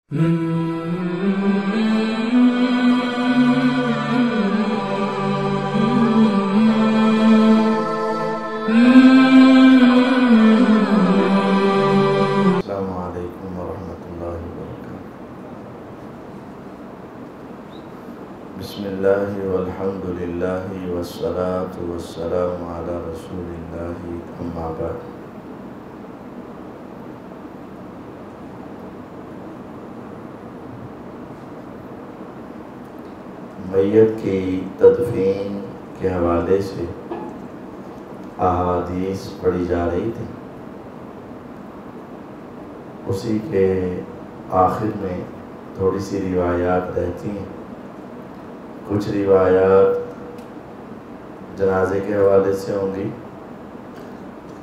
السلام علیکم ورحمۃ اللہ وبرکاتہ۔ بسم اللہ والحمد للہ والصلاة والسلام علی رسول اللہ، اما بعد۔ میت کی تدفین کے حوالے سے احادیث پڑھی جا رہی تھی، اسی کے آخر میں تھوڑی سی روایات رہتی ہیں۔ کچھ روایات جنازے کے حوالے سے ہوں گی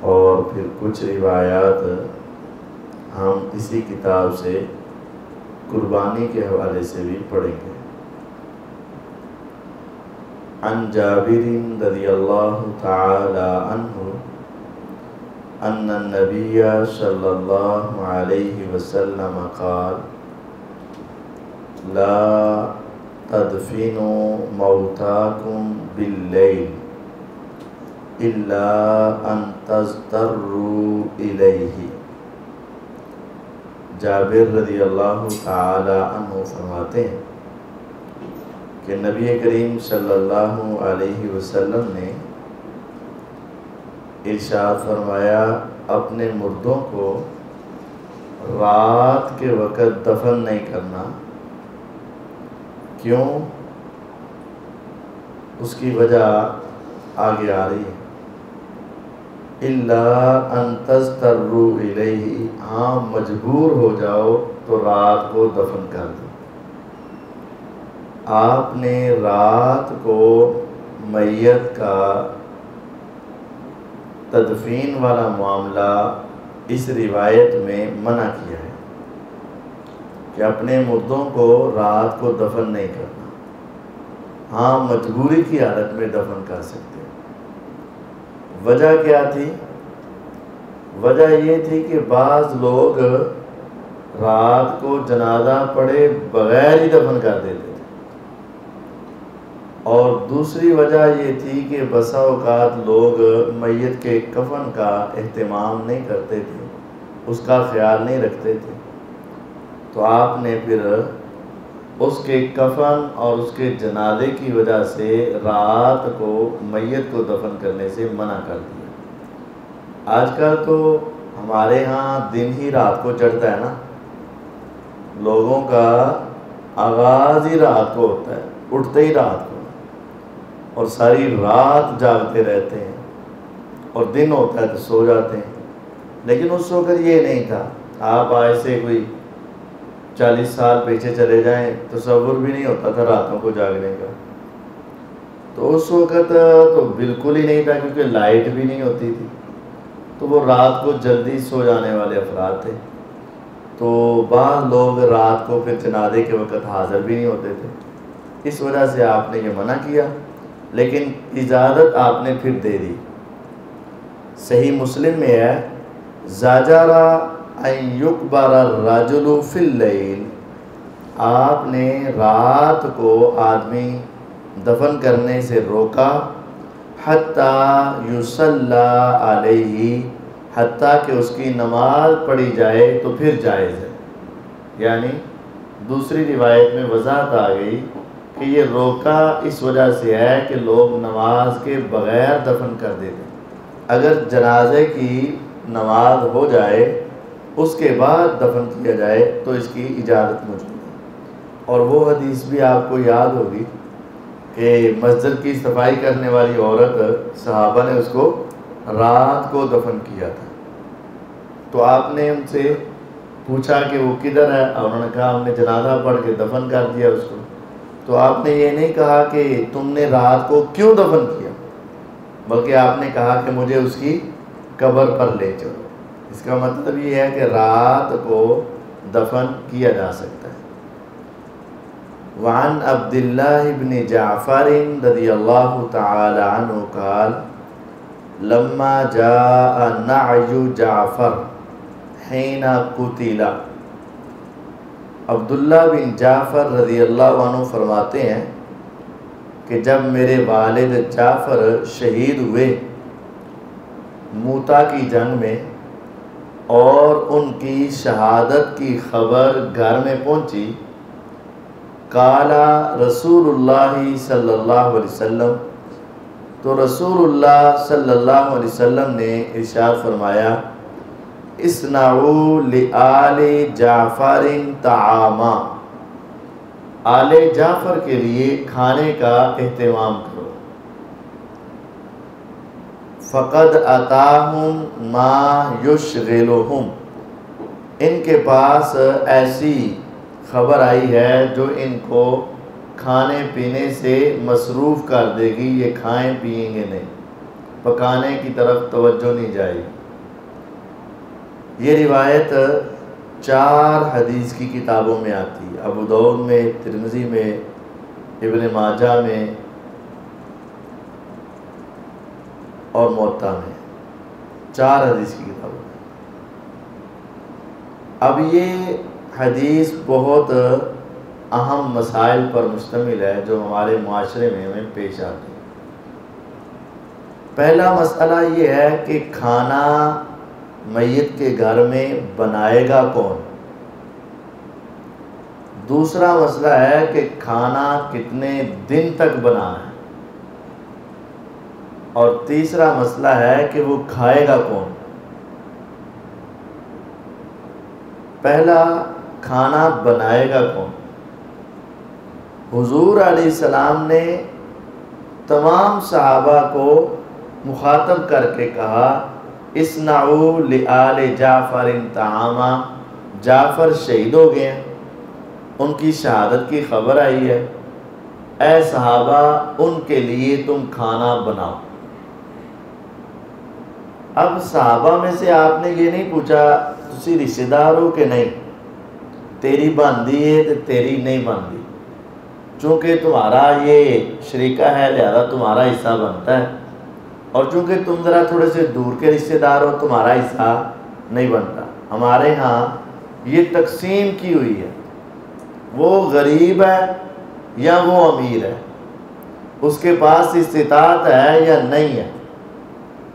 اور پھر کچھ روایات ہم اسی کتاب سے قربانی کے حوالے سے بھی پڑھیں گے۔ عن جابر رضی اللہ تعالی عنہ ان النبی صلی اللہ علیہ وسلم قال لا تدفنوا موتاکم باللیل الا ان تضطروا الیہ۔ جابر رضی اللہ تعالی عنہ فرماتے ہیں کہ نبی کریم صلی اللہ علیہ وسلم نے ارشاد فرمایا، اپنے مردوں کو رات کے وقت دفن نہیں کرنا۔ کیوں؟ اس کی وجہ آگے آ رہی ہے، اِلَّا أَن تَضْطَرُّوا إِلَيْهِ، ہاں مجبور ہو جاؤ تو رات کو دفن کر دو۔ آپ نے رات کو میت کا تدفین والا معاملہ اس روایت میں منع کیا ہے کہ اپنے مردوں کو رات کو دفن نہیں کرنا۔ ہاں مجبوری کی حالت میں دفن کر سکتے ہیں۔ وجہ کیا تھی؟ وجہ یہ تھی کہ بعض لوگ رات کو جنازہ پڑھے بغیر ہی دفن کر دیتے تھے، اور دوسری وجہ یہ تھی کہ بسا اوقات لوگ میت کے کفن کا اہتمام نہیں کرتے تھے، اس کا خیال نہیں رکھتے تھے، تو آپ نے پھر اس کے کفن اور اس کے جنازے کی وجہ سے رات کو میت کو دفن کرنے سے منع کر دیا۔ آج کل تو ہمارے ہاں دن ہی رات کو چڑھتا ہے نا، لوگوں کا آغاز ہی رات کو ہوتا ہے، اٹھتے ہی رات کو اور ساری رات جاگتے رہتے ہیں، اور دن ہوتا ہے تو سو جاتے ہیں۔ لیکن اس وقت یہ نہیں تھا۔ آپ آج سے کوئی 40 سال پیچھے چلے جائیں، تصور بھی نہیں ہوتا تھا راتوں کو جاگنے کا۔ تو اس وقت تو بالکل ہی نہیں تھا، کیونکہ لائٹ بھی نہیں ہوتی تھی، تو وہ رات کو جلدی سو جانے والے افراد تھے۔ تو بعض لوگ رات کو پھر جنازے کے وقت حاضر بھی نہیں ہوتے تھے، اس وجہ سے آپ نے یہ منع کیا، لیکن اجازت آپ نے پھر دے دی۔ صحیح مسلم میں ہے، زجر ان یقبر الرجل فی اللیل، آپ نے رات کو آدمی دفن کرنے سے روکا، حتی یصلی علیہ، حتیٰ کہ اس کی نماز پڑھی جائے تو پھر جائز ہے۔ یعنی دوسری روایت میں وضاحت آ گئی کہ یہ روکا اس وجہ سے ہے کہ لوگ نماز کے بغیر دفن کر دیتے۔ اگر جنازے کی نماز ہو جائے اس کے بعد دفن کیا جائے تو اس کی اجازت موجود ہے۔ اور وہ حدیث بھی آپ کو یاد ہوگی کہ مسجد کی صفائی کرنے والی عورت، صحابہ نے اس کو رات کو دفن کیا تھا، تو آپ نے ان سے پوچھا کہ وہ کدھر ہے، اور انہوں نے کہا ہم نے جنازہ پڑھ کے دفن کر دیا اس کو۔ تو آپ نے یہ نہیں کہا کہ تم نے رات کو کیوں دفن کیا، بلکہ آپ نے کہا کہ مجھے اس کی قبر پر لے چلو۔ اس کا مطلب یہ ہے کہ رات کو دفن کیا جا سکتا ہے۔ وعن عبداللہ بن جعفر رضی اللہ تعالی عنہ قال لما جاء نعی جعفر حین قتل، عبداللہ بن جعفر رضی اللہ عنہ فرماتے ہیں کہ جب میرے والد جعفر شہید ہوئے موتا کی جنگ میں اور ان کی شہادت کی خبر گھر میں پہنچی، قالا رسول اللہ صلی اللہ علیہ وسلم، تو رسول اللہ صلی اللہ علیہ وسلم نے ارشاد فرمایا، اصنعوا لآل جعفر طعاما، آل جعفر کے لیے کھانے کا اہتمام کرو، فقد اتاہم ما یشغلہم، ان کے پاس ایسی خبر آئی ہے جو ان کو کھانے پینے سے مصروف کر دے گی، یہ کھائیں پئیں گے نہیں، پکانے کی طرف توجہ نہیں جائے گی۔ یہ روایت 4 حدیث کی کتابوں میں آتی ہے، ابو داؤد میں، ترمذی میں، ابن ماجہ میں اور موطا میں، 4 حدیث کی کتابوں میں۔ اب یہ حدیث بہت اہم مسائل پر مشتمل ہے جو ہمارے معاشرے میں ہمیں پیش آتے ہیں۔ پہلا مسئلہ یہ ہے کہ کھانا میت کے گھر میں بنائے گا کون؟ دوسرا مسئلہ ہے کہ کھانا کتنے دن تک بنانا ہے، اور تیسرا مسئلہ ہے کہ وہ کھائے گا کون؟ پہلا، کھانا بنائے گا کون؟ حضور علیہ السلام نے تمام صحابہ کو مخاطب کر کے کہا، اصنعوا لآل جعفر طعاما، جعفر شہید ہو گئے ہیں، ان کی شہادت کی خبر آئی ہے، اے صحابہ ان کے لیے تم کھانا بناؤ۔ اب صحابہ میں سے آپ نے یہ نہیں پوچھا تسی رشتہ دار ہو کہ نہیں، تیری بندی ہے تو تیری نہیں بندی، چونکہ تمہارا یہ شریکہ ہے لہذا تمہارا حصہ بنتا ہے، اور چونکہ تم ذرا تھوڑے سے دور کے رشتہ دار ہو تمہارا حصہ نہیں بنتا۔ ہمارے ہاں یہ تقسیم کی ہوئی ہے، وہ غریب ہے یا وہ امیر ہے، اس کے پاس استطاعت ہے یا نہیں ہے،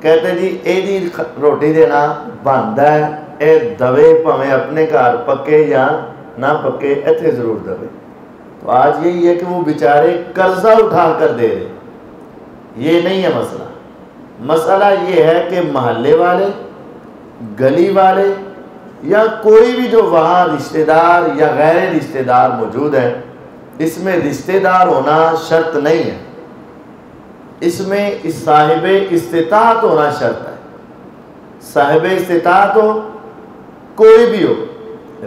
کہتے جی اے دی روٹی دینا بند ہے، اے دوے پمیں اپنے گھر پکے یا نہ پکے ایتھے ضرور دوے۔ تو آج یہی ہے کہ وہ بیچارے قرضہ اٹھا کر دے رہے، یہ نہیں ہے مسئلہ۔ مسئلہ یہ ہے کہ محلے والے، گلی والے یا کوئی بھی جو وہاں رشتہ دار یا غیر رشتہ دار موجود ہے، اس میں رشتہ دار ہونا شرط نہیں ہے، اس میں صاحب استطاعت ہونا شرط ہے۔ صاحب استطاعت ہو، کوئی بھی ہو،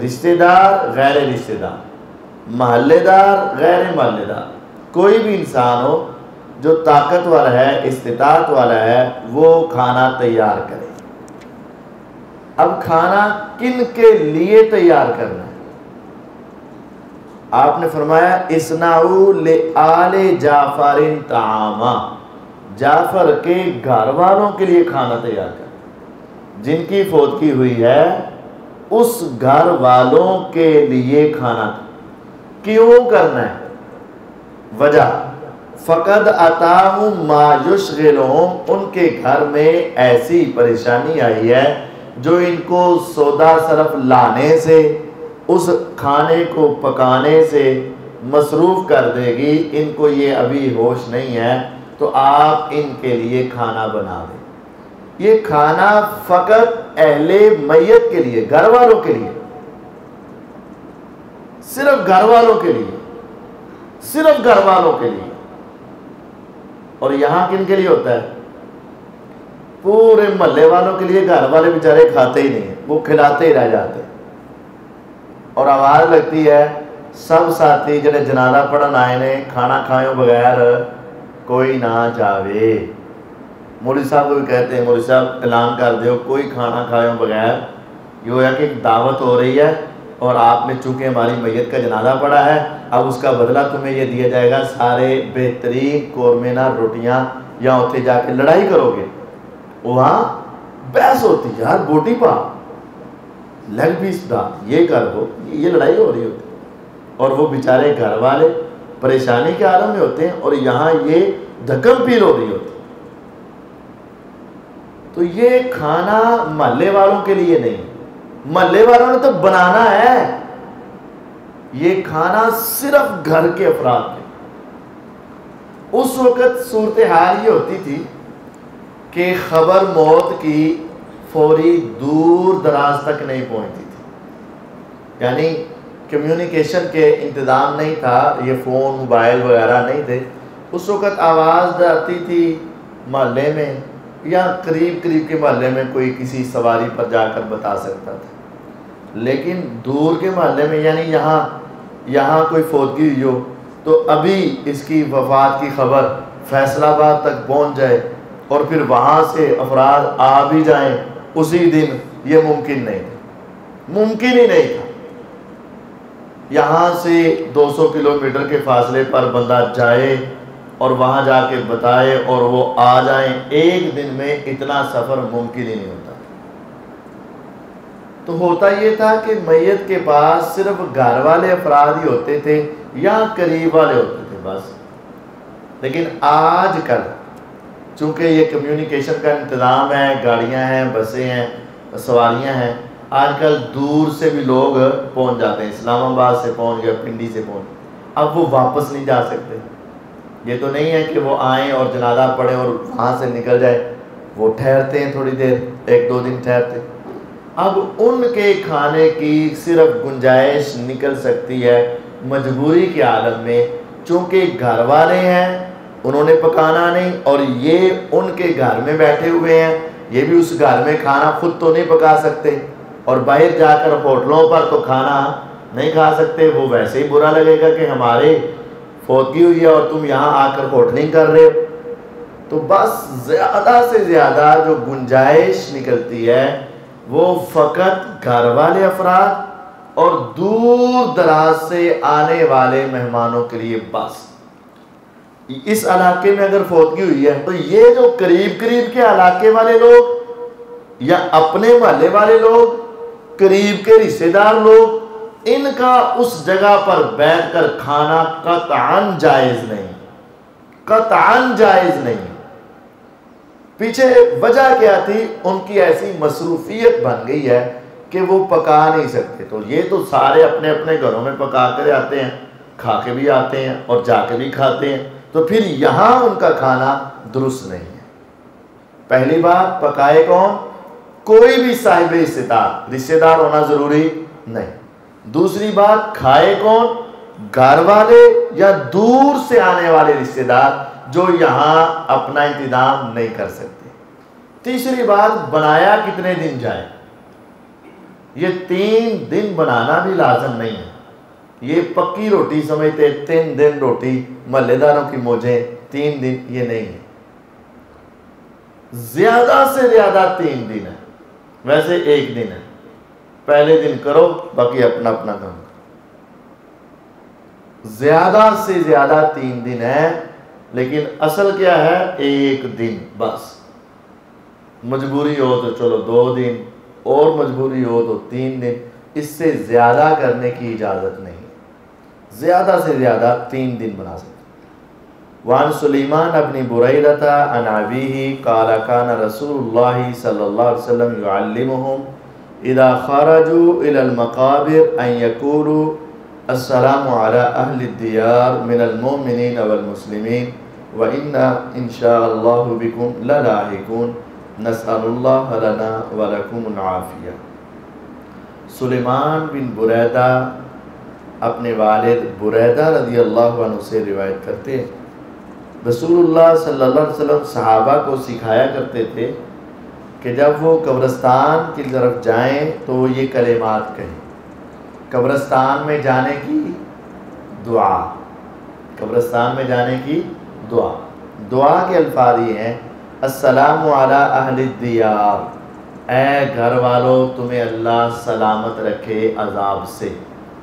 رشتہ دار غیر رشتہ دار، محلے دار غیر محلے دار، کوئی بھی انسان ہو جو طاقت والا ہے، استطاعت والا ہے، وہ کھانا تیار کرے۔ اب کھانا کن کے لیے تیار کرنا ہے؟ آپ نے فرمایا اصنعوا لآل جعفر طعاما، جعفر کے گھر والوں کے لیے کھانا تیار کرنا، جن کی فوتگی ہوئی ہے اس گھر والوں کے لیے کھانا کیوں کرنا ہے؟ وجہ، فقد اتاہم ما یشغلہم، ان کے گھر میں ایسی پریشانی آئی ہے جو ان کو سودا صرف لانے سے، اس کھانے کو پکانے سے مصروف کر دے گی، ان کو یہ ابھی ہوش نہیں ہے، تو آپ ان کے لیے کھانا بنا دیں۔ یہ کھانا فقط اہل میت کے لیے، گھر والوں کے لیے، صرف گھر والوں کے لیے، صرف گھر والوں کے لیے۔ اور یہاں کن کے لیے ہوتا ہے؟ پورے محلے والوں کے لیے، گھر والے بیچارے کھاتے ہی نہیں ہیں، وہ کھلاتے ہی رہ جاتے ہیں، اور آواز لگتی ہے سب ساتھی جنہیں جنازہ پڑھن آئے نے کھانا کھائیں بغیر کوئی نہ جاوے۔ مولوی صاحب کو بھی کہتے ہیں، مولوی صاحب اعلان کر دیو کوئی کھانا کھائیں بغیر، یہ ہوا کہ ایک دعوت ہو رہی ہے اور آپ نے چونکہ ہماری میت کا جنازہ پڑھا ہے، اب اس کا بدلہ تمہیں یہ دیا جائے گا، سارے بہترین قورمے نہ روٹیاں، یا اتنے جا کے لڑائی کرو گے۔ وہاں بحث ہوتی ہے، یار بوٹی پا لیگ پیس دا، یہ کر ہو، یہ لڑائی ہو رہی ہوتی۔ اور وہ بیچارے گھر والے پریشانی کے عالم میں ہوتے ہیں اور یہاں یہ دھکم پیل ہو رہی ہوتی. تو یہ کھانا محلے والوں کے لیے نہیں، محلے والوں نے تو بنانا ہے، یہ کھانا صرف گھر کے افراد میں. اس وقت صورتحال یہ ہوتی تھی کہ خبر موت کی فوری دور دراز تک نہیں پہنچتی تھی، یعنی کمیونیکیشن کے انتظام نہیں تھا، یہ فون موبائل وغیرہ نہیں تھے. اس وقت آواز آتی تھی محلے میں یا قریب کے محلے میں، کوئی کسی سواری پر جا کر بتا سکتا تھا. لیکن دور کے محلے میں، یعنی یہاں کوئی فوتگی ہوئی ہو تو ابھی اس کی وفات کی خبر فیصل آباد تک پہنچ جائے اور پھر وہاں سے افراد آ بھی جائیں اسی دن، یہ ممکن نہیں تھا، ممکن ہی نہیں تھا. یہاں سے 200 کلومیٹر کے فاصلے پر بندہ جائے اور وہاں جا کے بتائے اور وہ آ جائیں، ایک دن میں اتنا سفر ممکن ہی نہیں ہوتا. تو ہوتا یہ تھا کہ میت کے پاس صرف گھر والے افراد ہی ہوتے تھے یا قریب والے ہوتے تھے بس. لیکن آج کل چونکہ یہ کمیونیکیشن کا انتظام ہے، گاڑیاں ہیں، بسیں ہیں، سواریاں ہیں، آج کل دور سے بھی لوگ پہنچ جاتے ہیں، اسلام آباد سے پہنچ گئے، پنڈی سے پہنچ گئے. اب وہ واپس نہیں جا سکتے. یہ تو نہیں ہے کہ وہ آئیں اور جنازہ پڑھیں اور وہاں سے نکل جائے، وہ ٹھہرتے ہیں تھوڑی دیر، 1-2 دن ٹھہرتے. اب ان کے کھانے کی صرف گنجائش نکل سکتی ہے مجبوری کے عالم میں، چونکہ گھر والے ہیں انہوں نے پکانا نہیں اور یہ ان کے گھر میں بیٹھے ہوئے ہیں، یہ بھی اس گھر میں کھانا خود تو نہیں پکا سکتے اور باہر جا کر ہوٹلوں پر تو کھانا نہیں کھا سکتے. وہ ویسے ہی برا لگے گا کہ ہمارے فوتگی ہوئی ہے اور تم یہاں آ کر ہوٹلنگ کر رہے ہو. تو بس زیادہ سے زیادہ جو گنجائش نکلتی ہے وہ فقط گھر والے افراد اور دور دراز سے آنے والے مہمانوں کے لیے بس. اس علاقے میں اگر فوتگی ہوئی ہے تو یہ جو قریب کے علاقے والے لوگ یا اپنے محلے والے لوگ، قریب کے رشتہ دار لوگ، ان کا اس جگہ پر بیٹھ کر کھانا قطعاً جائز نہیں، قطعاً جائز نہیں. پیچھے وجہ کیا تھی؟ ان کی ایسی مصروفیت بن گئی ہے کہ وہ پکا نہیں سکتے. تو یہ تو سارے اپنے اپنے گھروں میں پکا کر آتے ہیں، کھا کے بھی آتے ہیں اور جا کے بھی کھاتے ہیں، تو پھر یہاں ان کا کھانا درست نہیں ہے. پہلی بات، پکائے کون؟ کوئی بھی صاحب استطاعت، رشتہ دار ہونا ضروری نہیں. دوسری بات، کھائے کون؟ گھر والے یا دور سے آنے والے رشتہ دار جو یہاں اپنا انتظام نہیں کر سکتے. تیسری بات، بنایا کتنے دن جائے؟ یہ 3 دن بنانا بھی لازم نہیں ہے. یہ پکی روٹی سمجھتے 3 دن روٹی، محلے داروں کی موجیں 3 دن، یہ نہیں ہے. زیادہ سے زیادہ 3 دن ہے، ویسے 1 دن ہے. پہلے دن کرو، باقی اپنا اپنا کام کرو. زیادہ سے زیادہ 3 دن ہے، لیکن اصل کیا ہے؟ 1 دن بس. مجبوری ہو تو چلو 2 دن، اور مجبوری ہو تو 3 دن. اس سے زیادہ کرنے کی اجازت نہیں، زیادہ سے زیادہ 3 دن بنا سکتے. وعن سلیمان ابن بریدہ عن ابیہ قال کان رسول اللہ صلی اللہ علیہ وسلم یعلمہم اذا خرجوا الى المقابر ان یقولوا السلام علی اہل الدیار من المؤمنین والمسلمین وَإِنَّا إِن شَاءَ اللَّهُ بِكُمْ لَلَاحِقُونَ نَسْأَلُ اللَّهَ لَنَا وَلَكُمُ الْعَافِيَةَ. سلیمان بن بریدہ اپنے والد بریدہ رضی اللہ عنہ سے روایت کرتے ہیں، رسول اللہ صلی اللہ علیہ وسلم صحابہ کو سکھایا کرتے تھے کہ جب وہ قبرستان کی طرف جائیں تو وہ یہ کلمات کہیں. قبرستان میں جانے کی دعا، قبرستان میں جانے کی دعا کے الفاظ یہ ہیں: السلام علی اہل الدیار، اے گھر والو تمہیں اللہ سلامت رکھے عذاب سے،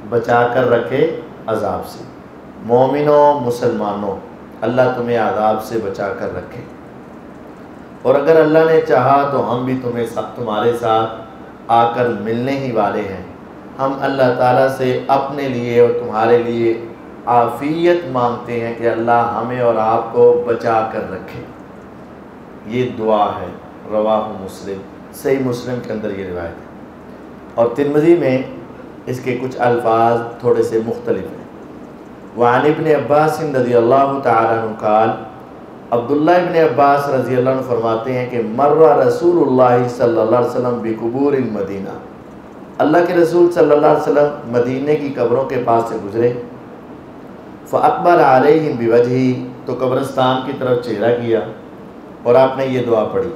بچا کر رکھے عذاب سے. مومنوں، مسلمانوں، اللہ تمہیں عذاب سے بچا کر رکھے، اور اگر اللہ نے چاہا تو ہم بھی تمہارے ساتھ آ کر ملنے ہی والے ہیں. ہم اللہ تعالیٰ سے اپنے لیے اور تمہارے لیے عافیت مانگتے ہیں کہ اللہ ہمیں اور آپ کو بچا کر رکھے۔ یہ دعا ہے، رواہ مسلم، صحیح مسلم کے اندر یہ روایت ہے، اور ترمذی میں اس کے کچھ الفاظ تھوڑے سے مختلف ہیں۔ وعن ابن عباس رضی اللہ تعالیٰ عنہ قال، عبداللہ ابن عباس رضی اللہ عنہ فرماتے ہیں کہ مر رسول اللہ صلی اللہ علیہ وسلم بقبور المدینہ، اللہ کے رسول صلی اللہ علیہ وسلم مدینے کی قبروں کے پاس سے گزرے، فاقبل علیہم بوجہہ، تو قبرستان کی طرف چہرہ کیا اور آپ نے یہ دعا پڑھی،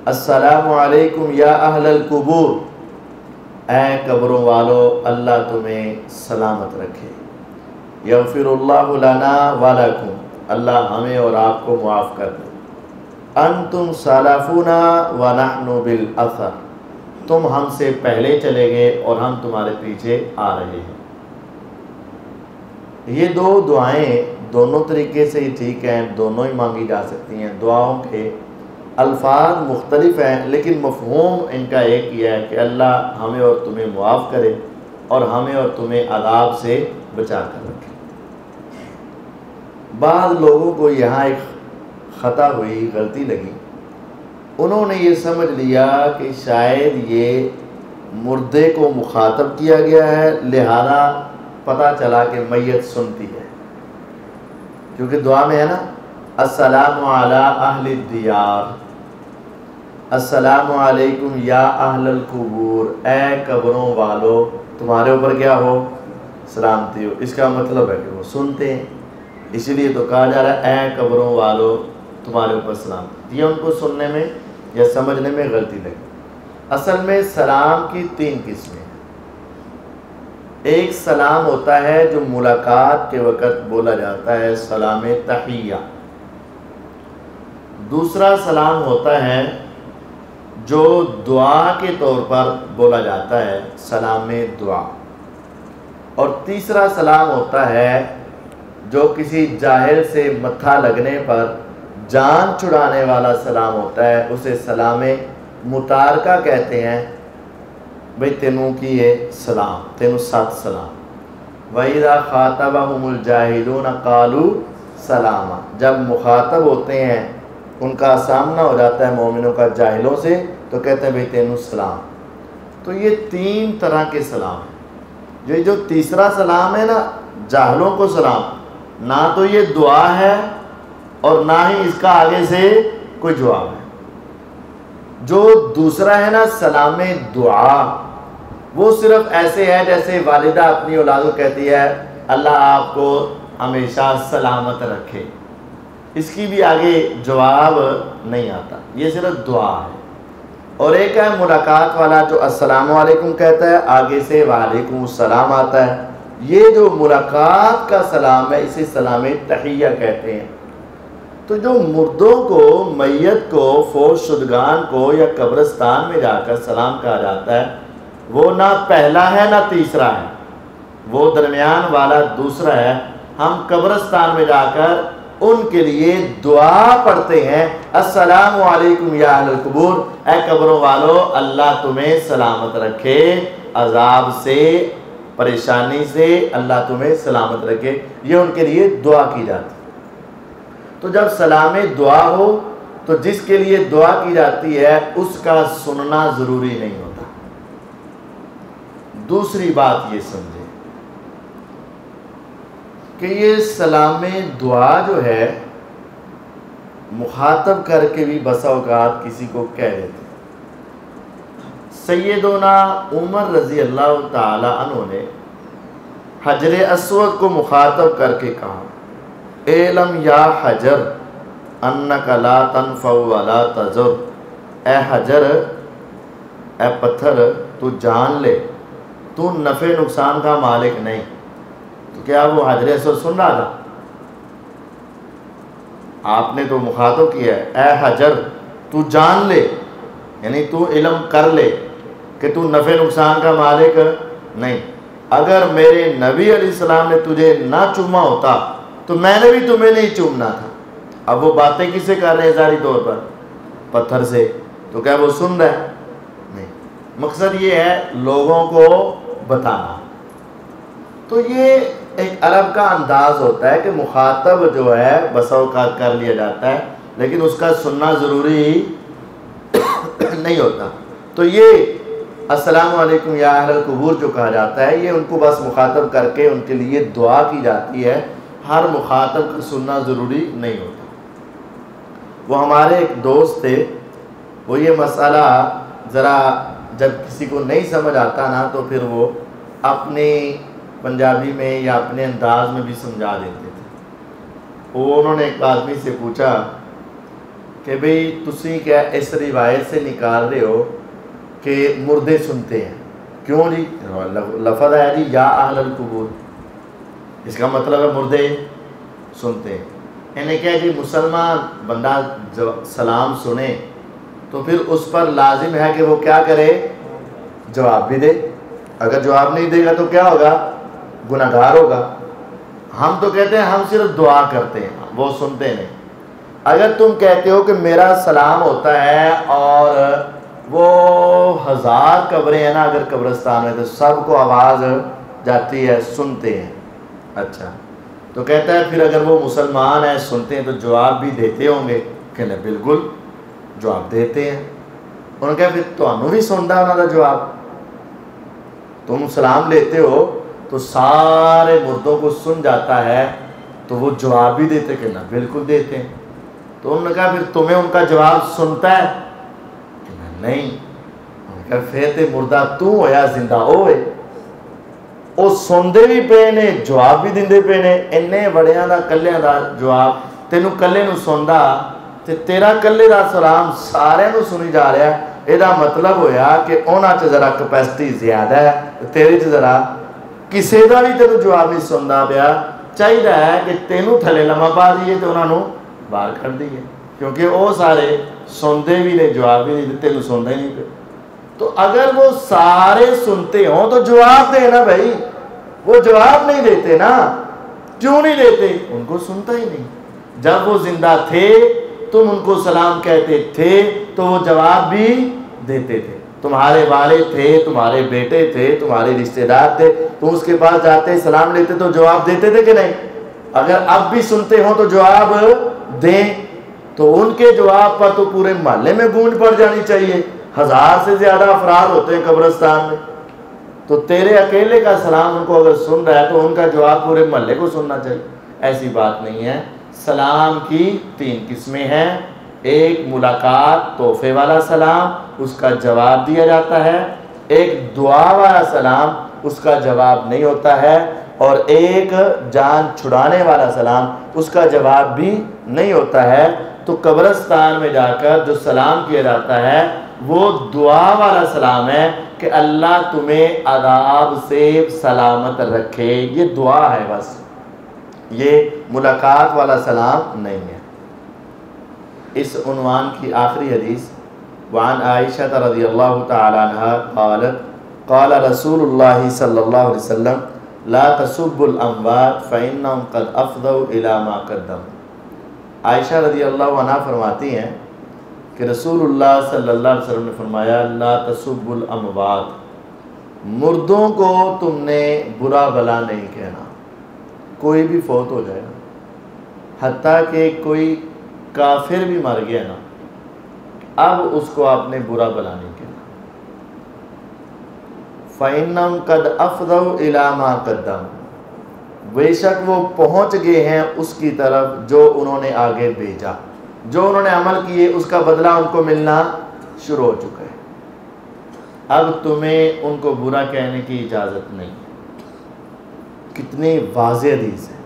السلام علیکم یا اہل القبور، اے قبروں والو اللہ تمہیں سلامت رکھے، یغفر اللہ لنا ولکم، اللہ ہمیں اور آپ کو معاف کر دے، انتم سلفونا ونحن بالاثر، تم ہم سے پہلے چلے گئے اور ہم تمہارے پیچھے آ رہے ہیں۔ یہ دو دعائیں دونوں طریقے سے ہی ٹھیک ہیں، دونوں ہی مانگی جا سکتی ہیں، دعاؤں کے الفاظ مختلف ہیں لیکن مفہوم ان کا ایک ہی ہے کہ اللہ ہمیں اور تمہیں معاف کرے اور ہمیں اور تمہیں عذاب سے بچا کر رکھے۔ بعض لوگوں کو یہاں ایک خطا ہوئی، غلطی لگی، انہوں نے یہ سمجھ لیا کہ شاید یہ مردے کو مخاطب کیا گیا ہے، لہذا پتہ چلا کہ میت سنتی ہے، کیونکہ دعا میں ہے نا السلام علی اہل الدیار، السلام علیکم یا اہل القبور، اے قبروں والو تمہارے اوپر کیا ہو، سلامتی ہو۔ اس کا مطلب ہے کہ وہ سنتے ہیں، اس لیے تو کہا جا رہا ہے اے قبروں والو تمہارے اوپر سلامتی۔ یہ ان کو سننے میں یا سمجھنے میں غلطی لگی۔ اصل میں سلام کی تین قسمیں ہیں۔ ایک سلام ہوتا ہے جو ملاقات کے وقت بولا جاتا ہے، سلام تحیہ۔ دوسرا سلام ہوتا ہے جو دعا کے طور پر بولا جاتا ہے، سلام دعا۔ اور تیسرا سلام ہوتا ہے جو کسی جاہل سے متھا لگنے پر جان چھڑانے والا سلام ہوتا ہے، اسے سلام متارکہ کہتے ہیں۔ بھئی تینوں کی یہ سلام، تینوں ساتھ سلام۔ وَإِذَا خَاطَبَهُمُ الْجَاهِلُونَ قَالُوا سَلَامًا، جب مخاطب ہوتے ہیں، ان کا سامنا ہو جاتا ہے مومنوں کا جاہلوں سے، تو کہتے ہیں بھئی تینوں سلام۔ تو یہ تین طرح کے سلام ہیں۔ یہ جو تیسرا سلام ہے نا، جاہلوں کو سلام، نہ تو یہ دعا ہے اور نہ ہی اس کا آگے سے کوئی جواب ہے۔ جو دوسرا ہے نا سلام دعا، وہ صرف ایسے ہے جیسے والدہ اپنی اولاد کو کہتی ہے اللہ آپ کو ہمیشہ سلامت رکھے، اس کی بھی آگے جواب نہیں آتا، یہ صرف دعا ہے۔ اور ایک ہے ملاقات والا جو السلام علیکم کہتا ہے، آگے سے وعلیکم السلام آتا ہے۔ یہ جو ملاقات کا سلام ہے اسے سلام تحیہ کہتے ہیں۔ تو جو مردوں کو، میت کو، فوت شدگان کو یا قبرستان میں جا کر سلام کہا جاتا ہے، وہ نہ پہلا ہے نہ تیسرا ہے، وہ درمیان والا دوسرا ہے۔ ہم قبرستان میں جا کر ان کے لیے دعا پڑھتے ہیں، السلام علیکم یا اہل القبور، اے قبروں والو اللہ تمہیں سلامت رکھے، عذاب سے، پریشانی سے اللہ تمہیں سلامت رکھے، یہ ان کے لیے دعا کی جاتی ہے۔ تو جب سلام دعا ہو تو جس کے لیے دعا کی جاتی ہے اس کا سننا ضروری نہیں ہوتا۔ دوسری بات یہ سمجھیں کہ یہ سلام دعا جو ہے مخاطب کر کے بھی بسا اوقات کسی کو کہہ دیتے ہیں۔ سیدنا عمر رضی اللہ تعالی عنہ نے حجر اسود کو مخاطب کر کے کہا، اعلم یا حجر انک لا تنفع ولا تضر، اے حجر، اے پتھر، تو جان لے تو نفع نقصان کا مالک نہیں۔ تو کیا وہ حجر اسود سن رہا تھا؟ آپ نے تو مخاطب کیا ہے، اے حجر تو جان لے، یعنی تو علم کر لے کہ تو نفع نقصان کا مالک نہیں۔ اگر میرے نبی علیہ السلام نے تجھے نہ چوما ہوتا تو میں نے بھی تمہیں نہیں چومنا تھا۔ اب وہ باتیں کس سے کر رہے ہیں ظاہری طور پر؟ پتھر سے۔ تو کیا وہ سن رہا ہے؟ نہیں۔ مقصد یہ ہے لوگوں کو بتانا. تو یہ ایک عرب کا انداز ہوتا ہے کہ مخاطب جو ہے بسا اوقات کر لیا جاتا ہے لیکن اس کا سننا ضروری نہیں ہوتا. تو یہ السلام علیکم یا اہل القبور جو کہا جاتا ہے یہ ان کو بس مخاطب کر کے ان کے لیے دعا کی جاتی ہے، ہر مخاطب کا سننا ضروری نہیں ہوتا. وہ ہمارے ایک دوست تھے، وہ یہ مسئلہ ذرا جب کسی کو نہیں سمجھ آتا نا تو پھر وہ اپنی پنجابی میں یا اپنے انداز میں بھی سمجھا دیتے تھے. وہ انہوں نے ایک آدمی سے پوچھا کہ بھئی تسی کیا اس روایت سے نکال رہے ہو کہ مردے سنتے ہیں؟ کیوں جی؟ لفظ ہے جی یا اہل القبور، اس کا مطلب ہے مردے سنتے ہیں. انہیں کہا جی مسلمان بندہ سلام سنے تو پھر اس پر لازم ہے کہ وہ کیا کرے؟ جواب بھی دے. اگر جواب نہیں دے گا تو کیا ہوگا؟ گناہگار ہوگا. ہم تو کہتے ہیں ہم صرف دعا کرتے ہیں، وہ سنتے نہیں. اگر تم کہتے ہو کہ میرا سلام ہوتا ہے اور وہ 1000 قبریں ہیں نا اگر قبرستان میں تو سب کو آواز جاتی ہے، سنتے ہیں. اچھا تو کہتا ہے پھر اگر وہ مسلمان ہیں سنتے ہیں تو جواب بھی دیتے ہوں گے؟ کہنے بالکل جواب دیتے ہیں. انہوں نے کہا پھر تمہیں بھی سنتا انہوں کا جواب؟ تم سلام لیتے ہو تو سارے مردوں کو سن جاتا ہے تو وہ جواب بھی دیتے؟ کہنا بالکل دیتے ہیں. تو انہوں نے کہا پھر تمہیں ان کا جواب سنتا ہے؟ کہنا نہیں. انہوں نے کہا پھر تے مردہ تو ہویا زندہ ہوئے وہ سندے بھی پے نے جواب بھی دیندے پے نے. انے بڑیاں دا کلیاں دا جواب تینوں کلے نو سندا تے تیرا کلے دا سلام سارے نو سنی جا رہا ہے. یہ مطلب ہویا کہ انہاں چ ذرا کیپیسٹی زیادہ ہے، تیرے چ ذرا کسے دا بھی تینوں جواب نہیں سندا پیا. چاہیے ہے کہ تینوں تھلے لمحہ پا دیے تو انہاں نو باہر کر دیے، کیونکہ وہ سارے سنتے بھی نہیں جواب بھی نہیں، تینوں سنتے نہیں پہ. تو اگر وہ سارے سنتے ہوں تو جواب دے نا بھائی. وہ جواب نہیں دیتے نا. کیوں نہیں دیتے؟ ان کو سنتا ہی نہیں. جب وہ زندہ تھے تم ان کو سلام کہتے تھے تو وہ جواب بھی دیتے تھے. تمہارے والد تھے، تمہارے بیٹے تھے، تمہارے رشتہ دار تھے، تم اس کے پاس جاتے سلام لیتے تو جواب دیتے تھے کہ نہیں؟ اگر اب بھی سنتے ہوں تو جواب دیں. تو ان کے جواب پر تو پورے محلے میں گونج پڑ جانی چاہیے. 1000 سے زیادہ افراد ہوتے ہیں قبرستان میں، تو تیرے اکیلے کا سلام ان کو اگر سن رہا ہے تو ان کا جواب پورے محلے کو سننا چاہیے. ایسی بات نہیں ہے. سلام کی 3 قسمیں ہیں. ایک ملاقات تحفے والا سلام، اس کا جواب دیا جاتا ہے. ایک دعا والا سلام، اس کا جواب نہیں ہوتا ہے. اور ایک جان چھڑانے والا سلام، اس کا جواب بھی نہیں ہوتا ہے. تو قبرستان میں جا کر جو سلام کیا جاتا ہے وہ دعا والا سلام ہے کہ اللہ تمہیں عذاب سے سلامت رکھے. یہ دعا ہے بس، یہ ملاقات والا سلام نہیں ہے. اس عنوان کی آخری حدیث وعن عائشہ رضی اللہ تعالی عنہ قالت قال رسول اللہ صلی اللہ علیہ وسلم لا تسبوا الاموات فإنهم قد افضوا الى ما قدموا. عائشہ رضی اللہ عنہ فرماتی ہیں کہ رسول اللہ صلی اللہ علیہ وسلم نے فرمایا لا تسبوا الاموات، مردوں کو تم نے برا بلا نہیں کہنا. کوئی بھی فوت ہو جائے نا، حتیٰ کہ کوئی کافر بھی مر گیا نا، اب اس کو آپ نے برا بلا نہیں کہنا. فَإِنَّهُمْ قَدْ أَفْضَوْا إِلَى مَا قَدَّمُوا، بے شک وہ پہنچ گئے ہیں اس کی طرف جو انہوں نے آگے بھیجا. جو انہوں نے عمل کیے اس کا بدلہ ان کو ملنا شروع ہو چکا ہے. اب تمہیں ان کو برا کہنے کی اجازت نہیں. کتنی واضح حدیث ہے.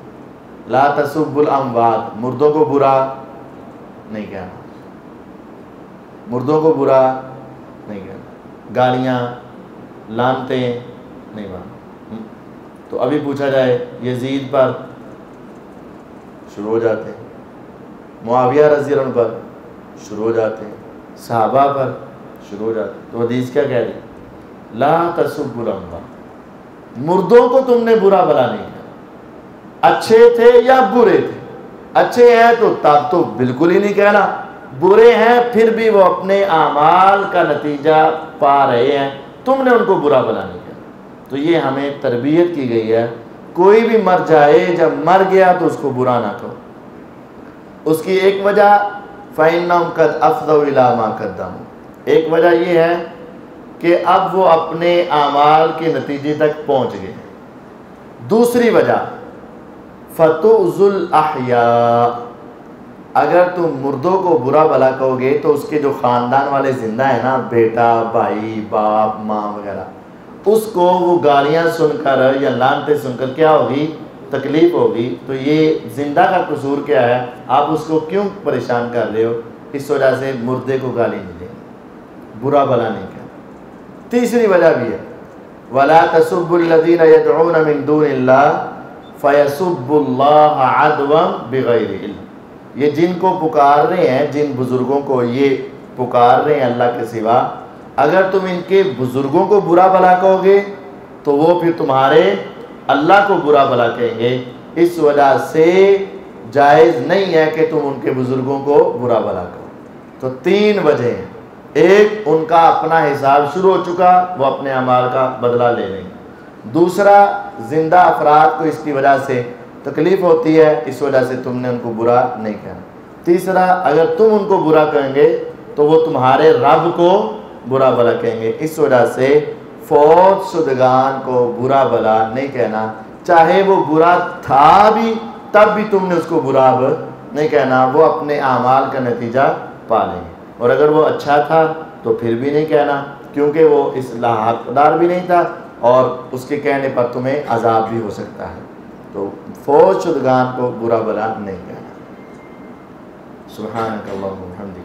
لا تسبوا الاموات، مردوں کو برا نہیں کہنا، مردوں کو برا نہیں کہنا، گالیاں لانتیں نہیں ماننا. تو ابھی پوچھا جائے یزید پر شروع ہو جاتے ہیں، معاویہ رضی اللہ عنہ پر شروع ہو جاتے ہیں، صحابہ پر شروع ہو جاتے ہیں. تو حدیث کیا کہہ رہی؟ لا تسبوا الاموات، مردوں کو تم نے برا بلا نہیں کہنا. اچھے تھے یا برے تھے؟ اچھے ہیں تو تب تو بالکل ہی نہیں کہنا. برے ہیں پھر بھی وہ اپنے اعمال کا نتیجہ پا رہے ہیں، تم نے ان کو برا بلا نہیں کہنا. تو یہ ہمیں تربیت کی گئی ہے، کوئی بھی مر جائے جب مر گیا تو اس کو برا نہ کہو۔ اس کی ایک وجہ فَإِنَّهُمْ قَدْ أَفْضَوْا إِلَىٰ مَا قَدَّمُوا، ایک وجہ یہ ہے کہ اب وہ اپنے اعمال کے نتیجے تک پہنچ گئے۔ دوسری وجہ فَتُؤْذُوا الْأَحْيَاءَ، اگر تم مردوں کو برا بھلا کہو گے تو اس کے جو خاندان والے زندہ ہیں نا، بیٹا، بھائی، باپ، ماں وغیرہ، اس کو وہ گالیاں سن کر یا لعنتیں سن کر کیا ہوگی؟ تکلیف ہوگی۔ تو یہ زندہ کا قصور کیا ہے؟ آپ اس کو کیوں پریشان کر رہے ہو؟ اس وجہ سے مردے کو گالی نہیں دیں، برا بھلا نہیں کہنا۔ تیسری وجہ بھی ہے وَلَا تَسُبُّوا الَّذِينَ يَدْعُونَ مِن دُونِ اللَّهِ فَيَسُبُّوا اللَّهَ عَدْوًا بِغَيْرِ عِلْمٍ، یہ جن کو پکار رہے ہیں، جن بزرگوں کو یہ پکار رہے ہیں اللہ کے سوا، اگر تم ان کے بزرگوں کو برا بھلا کہو گے تو وہ پھر تمہارے اللہ کو برا بھلا کہیں گے۔ اس وجہ سے جائز نہیں ہے کہ تم ان کے بزرگوں کو برا بھلا کہو۔ تو تین وجہ ہیں، ایک ان کا اپنا حساب شروع ہو چکا، وہ اپنے اعمال کا بدلہ لے لیں گے۔ دوسرا، زندہ افراد کو اس کی وجہ سے تکلیف ہوتی ہے، اس وجہ سے تم نے ان کو برا نہیں کہنا۔ تیسرا، اگر تم ان کو برا کہیں گے تو وہ تمہارے رب کو برا بھلا کہیں گے، اس وجہ سے فوت شدگان کو برا بھلا نہیں کہنا، چاہے وہ برا تھا بھی تب بھی تم نے اس کو برا نہیں کہنا، وہ اپنے اعمال کا نتیجہ پا لیں گے۔ اور اگر وہ اچھا تھا تو پھر بھی نہیں کہنا، کیونکہ وہ اصلاح حقدار بھی نہیں تھا اور اس کے کہنے پر تمہیں عذاب بھی ہو سکتا ہے۔ تو فوت شدگان کو برا بھلا نہیں کہنا۔ سبحانک اللہم و بحمدک۔